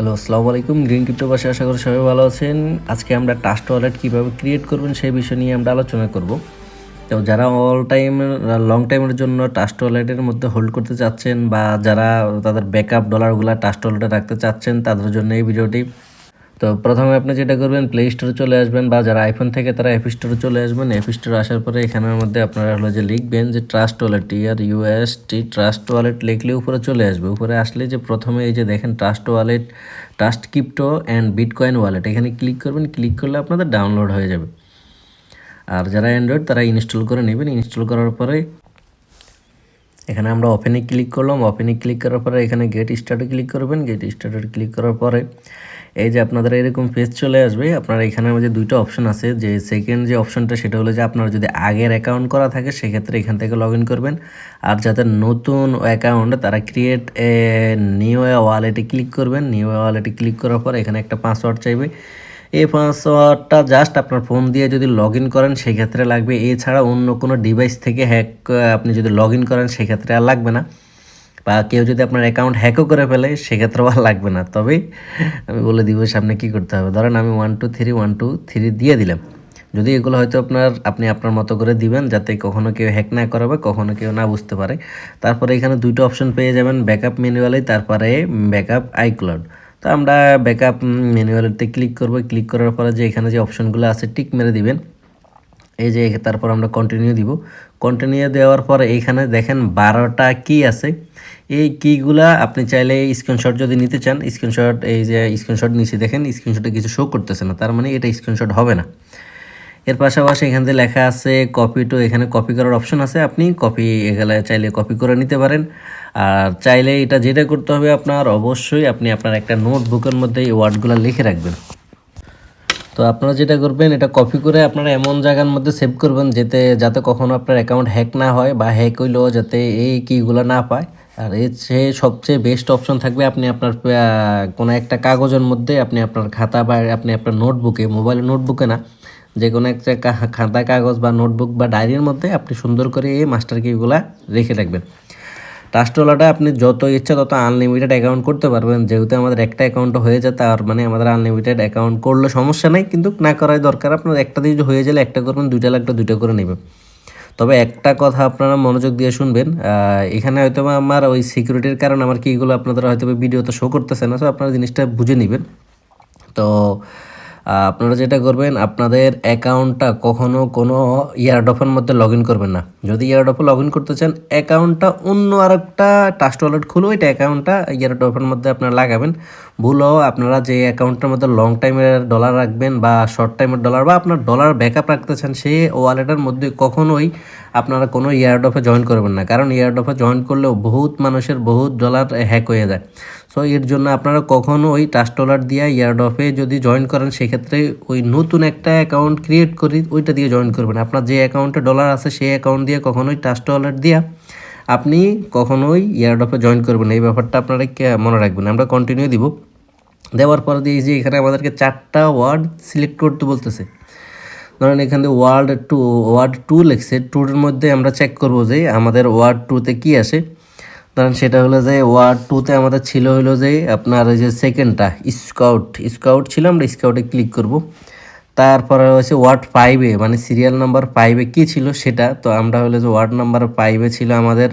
Hello, আসসালামু আলাইকুম। Green crypto বাসে আশা করি সবাই ভালো আছেন। আজকে আমরা ট্রাস্ট ওয়ালেট কীভাবে ক্রিয়েট করবেন সেই বিষয় নিয়ে আমরা আলোচনা করব। তো যারা লং টাইমের জন্য ট্রাস্ট ওয়ালেটের মধ্যে হোল্ড করতে চাচ্ছেন বা যারা তাদের ব্যাকআপ ডলারগুলো ট্রাস্ট ওয়ালেটে রাখতে চাচ্ছেন তাদের জন্য এই ভিডিওটি। তো প্রথমে আপনি যেটা করবেন, প্লে স্টোরে চলে আসবেন বা যারা আইফোন থেকে তারা অ্যাপ স্টোরে চলে আসবেন। অ্যাপ স্টোরে আসার পরে এখানের মধ্যে আপনারা যে লিখবেন যে trust wallet, TRUST trust wallet লিখলে উপরে চলে আসবে। উপরে আসলে যে প্রথমে এই যে দেখেন trust wallet, trust crypto and bitcoin wallet, এখানে ক্লিক করবেন। ক্লিক করলে আপনাদের ডাউনলোড হয়ে যাবে। আর যারা অ্যান্ড্রয়েড তারা ইনস্টল করে নেবেন। ইনস্টল করার পরে এখানে আমরা ওপেনে ক্লিক করলাম। ওপেনে ক্লিক করার পরে এখানে গেট স্টার্টে ক্লিক করবেন। গেট স্টার্টে ক্লিক করার পরে এই যে আপনাদের এরকম পেজ চলে আসবে। আপনারা এখানের মধ্যে দুইটা অপশন আছে। যে সেকেন্ড যে অপশনটা সেটা হলো যে আপনার যদি আগের অ্যাকাউন্ট করা থাকে সেক্ষেত্রে এখান থেকে লগ ইন করবেন। আর যাদের নতুন অ্যাকাউন্ট তারা ক্রিয়েট এ নিউ ওয়ালেটে ক্লিক করবেন। নিউ ওয়ালেটে ক্লিক করার পর এখানে একটা পাসওয়ার্ড চাইবে। এই পাসওয়ার্ডটা জাস্ট আপনার ফোন দিয়ে যদি লগ ইন করেন সেক্ষেত্রে লাগবে। এছাড়া অন্য কোনো ডিভাইস থেকে আপনি যদি লগ ইন করেন সেক্ষেত্রে আর লাগবে না। বা কেউ যদি আপনার অ্যাকাউন্ট হ্যাকও করে ফেলে সেক্ষেত্রেও আর লাগবে না। তবে আমি বলে দিব সামনে কী করতে হবে। ধরেন আমি 123 দিয়ে দিলাম। যদি এগুলো হয়তো আপনি আপনার মতো করে দিবেন যাতে কখনো কেউ হ্যাক না করাবে, কখনো কেউ না বুঝতে পারে। তারপরে এখানে দুইটা অপশন পেয়ে যাবেন, ব্যাকআপ ম্যানুয়ালি, তারপরে ব্যাকআপ আইক্লাউড। তো আমরা ব্যাকআপ ম্যানুয়ালিতে ক্লিক করব। ক্লিক করার পরে যে এখানে যে অপশনগুলো আছে টিক মেরে দিবেন। এই যে তারপর আমরা কন্টিনিউ দিব। কন্টিনিউ দেওয়ার পরে এইখানে দেখেন 12টা কি আছে। এই কিগুলা আপনি চাইলে স্ক্রিনশট যদি নিতে চান, স্ক্রিনশট, এই যে স্ক্রিনশট নিচে দেখেন স্ক্রিনশটে কিছু শো করতেছে না, তার মানে এটা স্ক্রিনশট হবে না। এর পাশাপাশি এখান থেকে লেখা আছে কপি টু, এখানে কপি করার অপশন আছে। আপনি কপি এগুলা চাইলে কপি করে নিতে পারেন। আর চাইলে এটা যেটা করতে হবে আপনার, অবশ্যই আপনি আপনার একটা নোটবুকের মধ্যে এই ওয়ার্ডগুলো লিখে রাখবেন। তো আপনারা যেটা করবেন, এটা কপি করে আপনারা এমন জায়গার মধ্যে সেভ করবেন যাতে কখনো আপনার অ্যাকাউন্ট হ্যাক না হয়, বা হ্যাক হইলেও যাতে এই কিগুলো না পায়। আর এর চেয়ে সবচেয়ে বেস্ট অপশন থাকবে, আপনি আপনার কোনো একটা কাগজের মধ্যে আপনি আপনার খাতা বা আপনি আপনার নোটবুকে, মোবাইলের নোটবুকে না, যে কোনো একটা খাতা, কাগজ বা নোটবুক বা ডায়েরির মধ্যে আপনি সুন্দর করে এই মাস্টার কিগুলা রেখে রাখবেন। ট্রাস্ট ওয়ালেটে আপনি যত ইচ্ছা তত আনলিমিটেড অ্যাকাউন্ট করতে পারবেন। যেহেতু আমাদের একটা অ্যাকাউন্ট হয়ে যায়, তার মানে আমাদের আনলিমিটেড অ্যাকাউন্ট করলে সমস্যা নেই, কিন্তু না করাই দরকার। আপনার একটা দিয়ে হয়ে গেলে একটা করবেন, দুইটা লাগলে দুইটা করে নেবেন। তবে একটা কথা আপনারা মনোযোগ দিয়ে শুনবেন। এখানে হয়তো আমার ওই সিকিউরিটির কারণে আমার কিগুলো আপনাদের হয়তো ভিডিওতে শো করতেছে না, তো আপনারা জিনিসটা বুঝে নেবেন। তো আপনারা যেটা করবেন, আপনাদের অ্যাকাউন্টটা কখনো কোনো ইয়ারড্রপের মধ্যে লগ ইন করবেন না। যদি ইয়ারড্রপে লগ ইন করতে চান, অ্যাকাউন্টটা অন্য আরেকটা ট্রাস্ট ওয়ালেট খুলে ওইটা অ্যাকাউন্টটা ইয়ারড্রপের মধ্যে আপনারা লাগাবেন। ভুলও আপনারা যে অ্যাকাউন্টের মধ্যে লং টাইমের ডলার রাখবেন বা শর্ট টাইমের ডলার বা আপনার ডলার ব্যাকআপ রাখতে চান, সেই ওয়ালেটের মধ্যে কখনোই আপনারা কোনো ইয়ারড্রপে জয়েন করবেন না। কারণ ইয়ারড্রপে জয়েন করলেও বহুত মানুষের বহুত ডলার হ্যাক হয়ে যায়। সো এর জন্য আপনারা কখনো ওই ট্রাস্ট ওয়ালেট দিয়ে ইয়ারড্রপে যদি জয়েন করেন সেক্ষেত্রে ওই নতুন একটা অ্যাকাউন্ট ক্রিয়েট করি ওইটা দিয়ে জয়েন করবেন। আপনার যে অ্যাকাউন্টে ডলার আছে সেই অ্যাকাউন্ট দিয়ে কখনোই ট্রাস্ট ওয়ালেট দিয়ে আপনি কখনোই ইয়ারড্রপে জয়েন করবেন। এই ব্যাপারটা আপনারা মনে রাখবেন। আমরা কন্টিনিউ দিব। দেওয়ার পরে দিয়ে যে এখানে আমাদেরকে 4টা ওয়ার্ড সিলেক্ট করতে বলতেছে। ধরেন এখানে ওয়ার্ড টু লিখছে। টুর মধ্যে আমরা চেক করব যে আমাদের ওয়ার্ড টুতে কী আসে। ধরেন সেটা হলো যে ওয়ার্ড টুতে আমাদের ছিল হলো যে আপনার ওই যে সেকেন্ডটা স্কাউট ছিল, আমরা স্কাউটে ক্লিক করব। তারপরে হচ্ছে ওয়ার্ড 5-এ মানে সিরিয়াল নাম্বার 5-এ কী ছিল সেটা। তো আমরা হলো যে ওয়ার্ড নাম্বার 5-এ ছিল আমাদের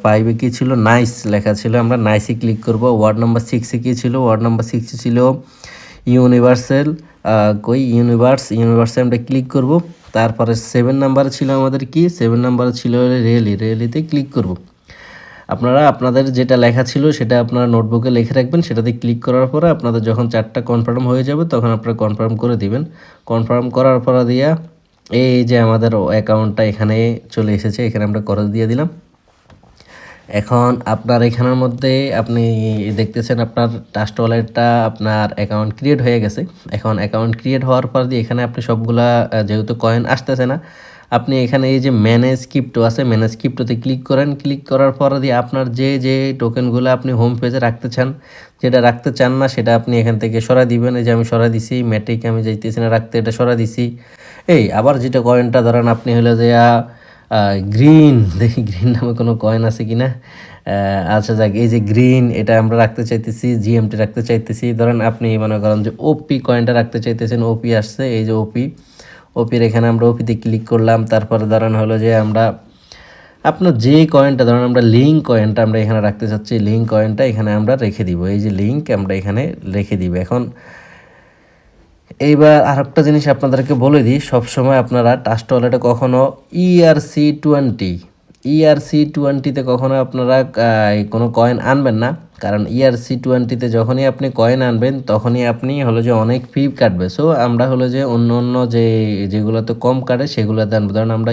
5-এ কী ছিল, নাইস লেখা ছিল, আমরা নাইসে ক্লিক করব। ওয়ার্ড নাম্বার 6-এ কী ছিল, ওয়ার্ড নাম্বার 6-এ ছিল ইউনিভার্সাল, ইউনিভার্সে আমরা ক্লিক করব। তারপরে 7 নাম্বার ছিল আমাদের কি, 7 নাম্বার ছিল রিয়েলিতে ক্লিক করব। আপনারা আপনাদের যেটা লেখা ছিল সেটা আপনারা নোটবুকে লিখে রাখবেন। সেটাতে ক্লিক করার পরে আপনাদের যখন 4টা কনফার্ম হয়ে যাবে তখন আপনারা কনফার্ম করে দিবেন। কনফার্ম করার পরে দিয়া এই যে আমাদের অ্যাকাউন্টটা এখানে চলে এসেছে, এখানে আমরা করে দিয়ে দিলাম। এখন আপনার এখানের মধ্যে আপনি দেখতেছেন আপনার ট্রাস্ট ওয়ালেটটা আপনার অ্যাকাউন্ট ক্রিয়েট হয়ে গেছে। এখন অ্যাকাউন্ট ক্রিয়েট হওয়ার পর দিয়ে এখানে আপনি সবগুলা যেহেতু কয়েন আসতেছে না, আপনি এখানে এই যে ম্যানেজ ক্রিপ্টো আছে, ম্যানেজ ক্রিপ্টোতে ক্লিক করেন। ক্লিক করার পর দিয়ে আপনার যে টোকেনগুলো আপনি হোম পেজে রাখতে চান, যেটা রাখতে চান না সেটা আপনি এখান থেকে সরাই দিবেন। এই যে আমি সরাই দিছি, ম্যাটিক আমি যাইতেছি না রাখতে, এটা সরাই দিছি। আবার যেটা কয়েনটা ধরেন আপনি হলো যে গ্রিন, দেখি গ্রিন নামে কোনো কয়েন আছে কি না, আচ্ছা যাক, এই যে গ্রিন এটা আমরা রাখতে চাইতেছি, জিএমটি রাখতে চাইতেছি। ধরেন আপনি মনে করেন যে ওপি কয়েনটা রাখতে চাইতেছেন, ওপি আসছে, এই যে ওপির এখানে আমরা ওপিতে ক্লিক করলাম। তারপরে ধরেন হলো যে আমরা আপনার যে কয়েনটা, ধরেন আমরা লিঙ্ক কয়েনটা আমরা এখানে রাখতে চাচ্ছি, লিঙ্ক কয়েনটা এখানে আমরা রেখে দিব, এই যে লিঙ্ক আমরা এখানে রেখে দিব। এখন এইবার আর একটা জিনিস আপনাদেরকে বলে দিই, সবসময় আপনারা ট্রাস্ট ওয়ালেটে কখনও ERC20তে কখনো আপনারা কোনো কয়েন আনবেন না। কারণ ERC20তে যখনই আপনি কয়েন আনবেন তখনই আপনি হলো যে অনেক ফি কাটবে। সো আমরা হলো যে অন্য অন্য যেগুলোতে কম কাটে সেগুলোতে আনবো। ধরেন আমরা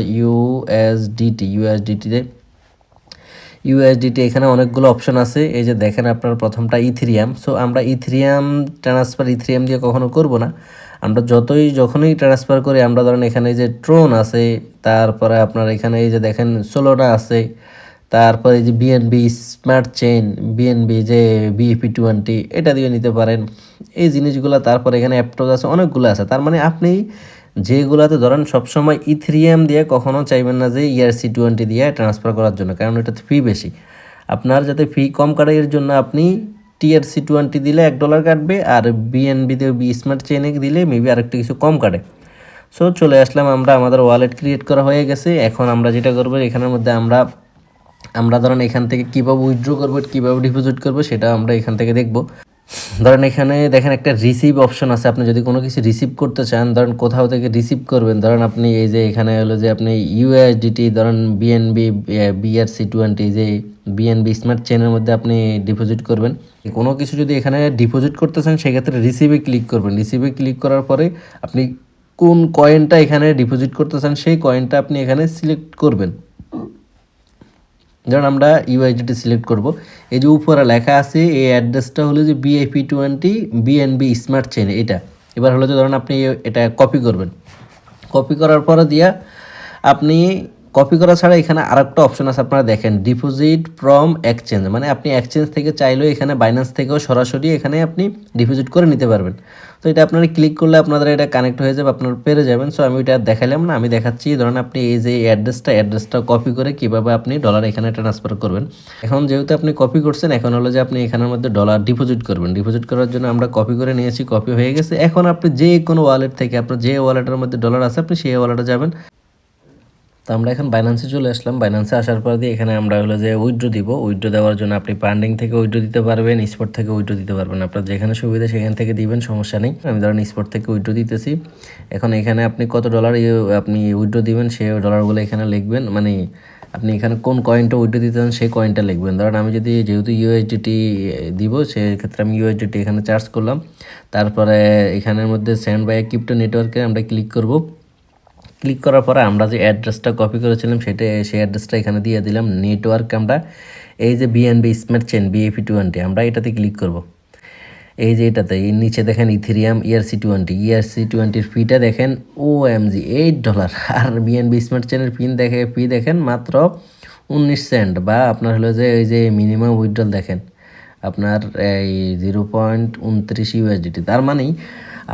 ইউএসডিটি এখানে অনেকগুলো অপশন আছে। এই যে দেখেন আপনার প্রথমটা ইথেরিয়াম। সো আমরা ইথেরিয়াম দিয়ে কখনো করব না। আমরা যখনই ট্রান্সফার করি, আমরা ধরেন এখানে এই যে ট্রোন আছে, তারপরে আপনার এখানে এই যে দেখেন সোলোনা আছে, তারপরে এই যে বিএনবি স্মার্ট চেইন, বিএনবি যে BEP20 এটা দিয়ে নিতে পারেন এই জিনিসগুলো। তারপরে এখানে অ্যাপটোজ আছে, অনেকগুলো আছে। তার মানে আপনি যেগুলোতে ধরেন সবসময় ইথেরিয়াম দিয়ে কখনো চাইবেন না যে ERC20 দিয়ে ট্রান্সফার করার জন্য, কারণ এটাতে ফি বেশি। আপনার যাতে ফি কম কাটে এর জন্য আপনি TRC20 দিলে $1 কাটবে, আর বিএনবিতে স্মার্ট চেইনে দিলে মেবি আরেকটু কিছু কম কাটে। সো চলে আসলাম, আমাদের ওয়ালেট ক্রিয়েট করা হয়ে গেছে। এখন আমরা যেটা করবো, এখানের মধ্যে আমরা ধরেন এখান থেকে কীভাবে উইথড্র করবো, কীভাবে ডিপোজিট করবো সেটা আমরা এখান থেকে দেখব। ধরেন এখানে দেখেন একটা রিসিভ অপশন আছে। আপনি যদি কোনো কিছু রিসিভ করতে চান, ধরেন কোথাও থেকে রিসিভ করবেন, ধরেন আপনি এই যে এখানে হলো যে আপনি ইউএসডিটি, ধরেন বিএনবি BRC20 যে বিএনবি স্মার্ট চেনের মধ্যে আপনি ডিপোজিট করবেন। কোনো কিছু যদি এখানে ডিপোজিট করতে চান সেক্ষেত্রে রিসিভে ক্লিক করবেন। রিসিভে ক্লিক করার পরে আপনি কোন কয়েনটা এখানে ডিপোজিট করতে চান সেই কয়েনটা আপনি এখানে সিলেক্ট করবেন। ধরুন আমরা ইউএসডিটি সিলেক্ট করব। এই যে উপরে লেখা আছে এই অ্যাড্রেসটা হলো যে BIP20 বিএনবি স্মার্ট চেইন, এটা। এবার হলো যে ধরুন আপনি এটা কপি করবেন। কপি করার পরে দিয়া আপনি কপি করা ছাড়া এখানে আরেকটা অপশন আছে, আপনারা দেখেন ডিপোজিট ফ্রম এক্সচেঞ্জ, মানে আপনি এক্সচেঞ্জ থেকে চাইলেও এখানে বাইন্যান্স থেকেও সরাসরি এখানে আপনি ডিপোজিট করে নিতে পারবেন। তো এটা আপনারা ক্লিক করলে আপনাদের এটা কানেক্ট হয়ে যাবে, আপনারা পেরে যাবেন। সো আমি এটা দেখালাম না, আমি দেখাচ্ছি। ধরুন আপনি এই যে অ্যাড্রেসটা কপি করে কীভাবে আপনি ডলার এখানে ট্রান্সফার করবেন। এখন যেহেতু আপনি কপি করছেন, এখন হলো যে আপনি এখানের মধ্যে ডলার ডিপোজিট করবেন। ডিপোজিট করার জন্য আমরা কপি করে নিয়েছি, কপি হয়ে গেছে। এখন আপনি যে কোনো ওয়ালেট থেকে, আপনার যে ওয়ালেটের মধ্যে ডলার আছে আপনি সেই ওয়ালেটে যাবেন। তো আমরা এখন বাইন্যান্সে চলে আসলাম। বাইন্যান্সে আসার পর দিয়ে এখানে আমরা হলো যে উইথড্র দিব। উইথড্র দেওয়ার জন্য আপনি পান্ডিং থেকে উইথড্র দিতে পারবেন, স্পট থেকে উইথড্র দিতে পারবেন। আপনার যেখানে সুবিধা সেখান থেকে দিবেন, সমস্যা নেই। আমি ধরেন স্পট থেকে উইথড্র দিতেছি। এখন এখানে আপনি কত ডলার আপনি উইথড্র দিবেন সেই ডলারগুলো এখানে লিখবেন, মানে আপনি এখানে কোন কয়েনটা উইথড্র দিতে চান সেই কয়েনটা লিখবেন। ধরেন আমি যেহেতু ইউএসডিটি দিব, সেক্ষেত্রে আমি ইউএসডিটি এখানে চার্জ করলাম। তারপরে এখানের মধ্যে সেন্ড বাই ক্রিপ্টো নেটওয়ার্কে আমরা ক্লিক করব। ক্লিক করার পরে আমরা যে অ্যাড্রেসটা কপি করেছিলাম সেই অ্যাড্রেসটা এখানে দিয়ে দিলাম। নেটওয়ার্ক আমরা এই যে বিএনবি স্মার্ট চেইন BIP20 আমরা এটাতে ক্লিক করব। এই যে এটাতে নিচে দেখেন ইথেরিয়াম ERC20 ফিটা দেখেন OMG $8, আর বিএনবি স্মার্ট চেইনের ফি দেখেন মাত্র 19 সেন্ট, বা আপনার হলো যে এই যে মিনিমাম উইথড্রল দেখেন আপনার এই 0.29 USDT। তার মানেই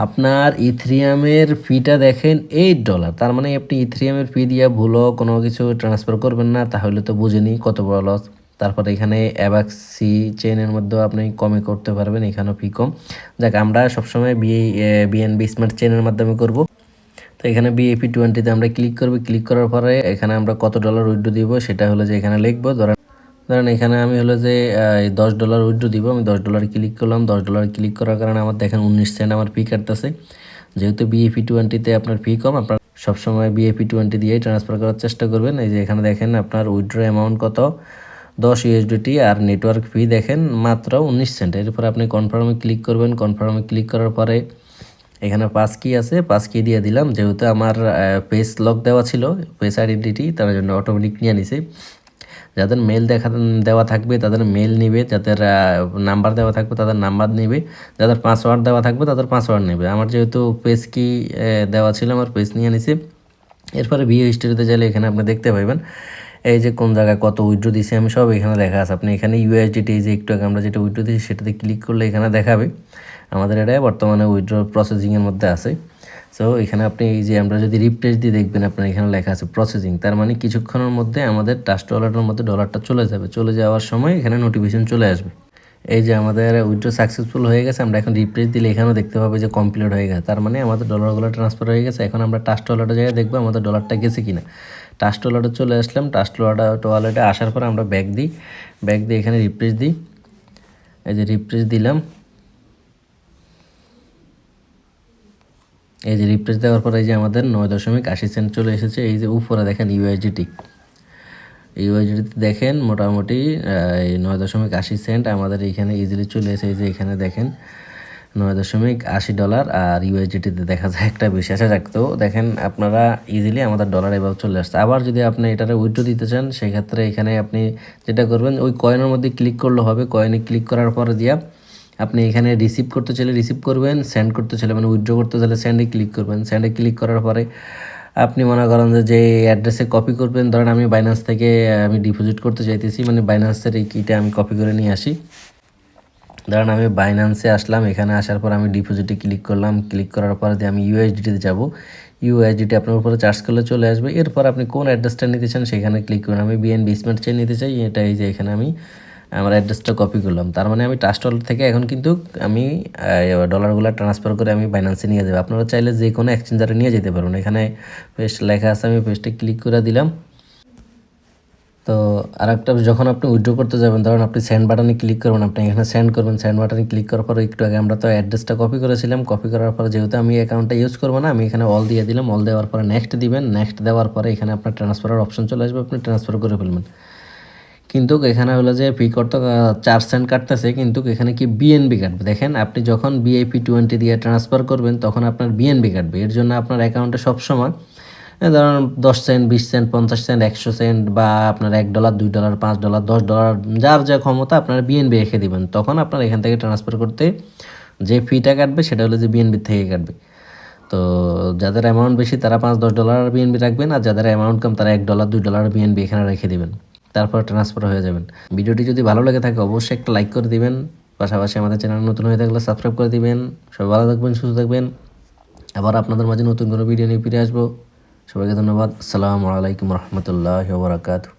আপনার ইথেরিয়ামের ফিটা দেখেন $8। তার মানে আপনি ইথেরিয়ামের ফি দিয়ে ভুলও কোনো কিছু ট্রান্সফার করবেন না, তাহলে তো বুঝেনি কত বড় লস। তারপরে এখানে অ্যাবাক্সি চেইনের মধ্যেও আপনি কমে করতে পারবেন, এখানেও ফি কম। যাক, আমরা সবসময় বিএনবি স্মার্ট চেইনের মাধ্যমে করব। তো এখানে BIP20তে আমরা ক্লিক করব। ক্লিক করার পরে এখানে আমরা কত ডলার উইথড্র দিব সেটা হলো যে এখানে লিখবো। ধরেন এখানে আমি হলো যে $10 উইথড্র দিব। আমি $10 ক্লিক করলাম। $10 ক্লিক করার কারণে আমার দেখেন 19 সেন্ট আমার ফি কাটতেছে। যেহেতু BIP20তে আপনার ফি কম, আপনার সবসময় BIP20 দিয়েই ট্রান্সফার করার চেষ্টা করবেন। এই যে এখানে দেখেন আপনার উইথড্র অ্যামাউন্ট কত, 10 USDT, আর নেটওয়ার্ক ফি দেখেন মাত্র 19 সেন্ট। এরপর আপনি কনফার্মে ক্লিক করবেন। কনফার্মে ক্লিক করার পরে এখানে পাস কি আছে, পাস কি দিয়ে দিলাম। যেহেতু আমার পেজ লক দেওয়া ছিল, পেজ আইডেন্টিটি, তার জন্য অটোমেটিক নিয়ে নিছে। যাদের মেল দেওয়া থাকবে তাদের মেল নিবে, যাদের নাম্বার দেওয়া থাকবে তাদের নাম্বার নেবে, যাদের পাসওয়ার্ড দেওয়া থাকবে তাদের পাসওয়ার্ড নেবে। আমার যেহেতু পেজ কি দেওয়া ছিল, আমার পেজ নিয়ে নিছি। এরপরে ভিও হিস্টোরিতে চাইলে এখানে আপনি দেখতে পাবেন এই যে কোন জায়গায় কত উইথড্র দিয়েছি আমি, সব এখানে দেখা আছে। আপনি এখানে ইউএসডিটি যে একটু আগে আমরা যেটা উইথড্র দিয়েছি সেটাতে ক্লিক করলে এখানে দেখাবে আমাদের এটা বর্তমানে উইথড্র প্রসেসিংয়ের মধ্যে আছে। সো এখানে আপনি এই যে আমরা যদি রিফ্রেশ দিয়ে দেখবেন আপনার এখানে লেখা আছে প্রসেসিং, তার মানে কিছুক্ষণের মধ্যে আমাদের ট্রাস্ট ওয়ালেটের মধ্যে ডলারটা চলে যাবে। চলে যাওয়ার সময় এখানে নোটিফিকেশন চলে আসবে এই যে আমাদের উইথড্র সাকসেসফুল হয়ে গেছে। আমরা এখন রিফ্রেশ দিলে এখানেও দেখতে পাবো যে কমপ্লিট হয়ে গেছে, তার মানে আমাদের ডলারগুলো ট্রান্সফার হয়ে গেছে। এখন আমরা ট্রাস্ট ওয়ালেটে জায়গায় দেখবো আমাদের ডলারটা গেছে কিনা। ট্রাস্ট ওয়ালেটে চলে আসলাম। ট্রাস্ট ওয়ালেটে আসার পর আমরা ব্যাক দিই, ব্যাক দিয়ে এখানে রিফ্রেশ দিই। এই যে রিফ্রেশ দিলাম, এই যে রিফ্রেশ দেওয়ার পর এই যে আমাদের 9.80 চলে এসেছে। এই যে উপরে দেখেন ইউএসডিটি, ইউএসডিতে দেখেন মোটামুটি 9.80 আমাদের এইখানে ইজিলি চলে এসে। এই যে এখানে দেখেন $9.80 আর ইউএসডিটিতে দেখা যায় একটা বেশি আসা রাখতেও দেখেন আপনারা ইজিলি আমাদের ডলার এভাবে চলে আসছে। আবার যদি আপনি এটারে উইথড্র দিতে চান সেক্ষেত্রে এখানে আপনি যেটা করবেন ওই কয়েনের মধ্যে ক্লিক করলে হবে। কয়েনে ক্লিক করার পরে দিয়া আপনি এখানে রিসিভ করতে চাইলে রিসিভ করবেন, সেন্ড করতে চাইলে মানে উইথড্র করতে চাইলে সেন্ডে ক্লিক করবেন। সেন্ডে ক্লিক করার পরে আপনি মনে করেন যে অ্যাড্রেসে কপি করবেন। ধরেন আমি বাইন্যান্স থেকে আমি ডিপোজিট করতে চাইতেছি, মানে বাইন্যান্সের এই কিটা আমি কপি করে নিয়ে আসি। ধরেন আমি বাইন্যান্সে আসলাম, এখানে আসার পর আমি ডিপোজিটে ক্লিক করলাম। ক্লিক করার পরে দিয়ে আমি ইউএসডিটিতে যাব। ইউএসডিটি আপনার উপরে চার্জ করলে চলে আসবে। এরপর আপনি কোন অ্যাড্রেসটা নিতে চান সেখানে ক্লিক করুন। আমি বিএনবি স্মার্ট চেইন নিতে চাই, এটা এই যে এখানে আমি আমার অ্যাড্রেসটা কপি করলাম। তার মানে আমি ট্রাস্ট ওয়ালেট থেকে এখন কিন্তু আমি ডলারগুলো ট্রান্সফার করে আমি বাইন্যান্সে নিয়ে যাবো। আপনারা চাইলে যে কোনো এক্সচেঞ্জারে নিয়ে যেতে পারবেন। এখানে পেস্ট লেখা আছে, আমি পেস্টে ক্লিক করে দিলাম। তো আরেকটা, যখন আপনি উইথড্র করতে যাবেন ধরুন আপনি সেন্ড বাটনে ক্লিক করবেন, আপনি এখানে সেন্ড করবেন। সেন্ড বাটনে ক্লিক করার পর একটু আগে আমরা তো অ্যাড্রেসটা কপি করেছিলাম। কপি করার পর যেহেতু আমি অ্যাকাউন্টটা ইউজ করবো না, আমি এখানে অল দিয়ে দিলাম। অল দেওয়ার পরে নেক্সট দিবেন। নেক্সট দেওয়ার পরে এখানে আপনার ট্রান্সফারের অপশন চলে আসবে, আপনি ট্রান্সফার করে ফেলবেন। কিন্তু এখানে হলো যে ফি করতে 4 সেন্ট কাটতেছে, কিন্তু এখানে কি বিএনবি কাটবে। দেখেন আপনি যখন BIP20 দিয়ে ট্রান্সফার করবেন তখন আপনার বিএনবি কাটবে। এর জন্য আপনার অ্যাকাউন্টে সবসময় ধরুন 10 সেন্ট, 20 সেন্ট, 50 সেন্ট, 100 সেন্ট বা আপনার $1, $2, $5, $10 যার যা ক্ষমতা আপনার বিএনবি রেখে দিবেন। তখন আপনার এখান থেকে ট্রান্সফার করতে যে ফিটা কাটবে সেটা হলো যে বিএনবি থেকে কাটবে। তো যাদের অ্যামাউন্ট বেশি তারা $5-10 বিএনবি রাখবেন, আর যাদের অ্যামাউন্ট কম তারা $1, $2 বিএনবি এখানে রেখে দিবেন। তারপর ট্রান্সফার হয়ে যাবেন। ভিডিওটি যদি ভালো লেগে থাকে অবশ্যই একটা লাইক করে দিবেন। পাশাপাশি আমাদের চ্যানেল নতুন হয়ে থাকলে সাবস্ক্রাইব করে দিবেন। সবাই ভালো থাকবেন, সুস্থ থাকবেন। আবার আপনাদের মাঝে নতুন কোনো ভিডিও নিয়ে ফিরে আসবো। সবাইকে ধন্যবাদ। আসসালামু আলাইকুম রহমতুল্লাহি ওয়া বারাকাতুহু।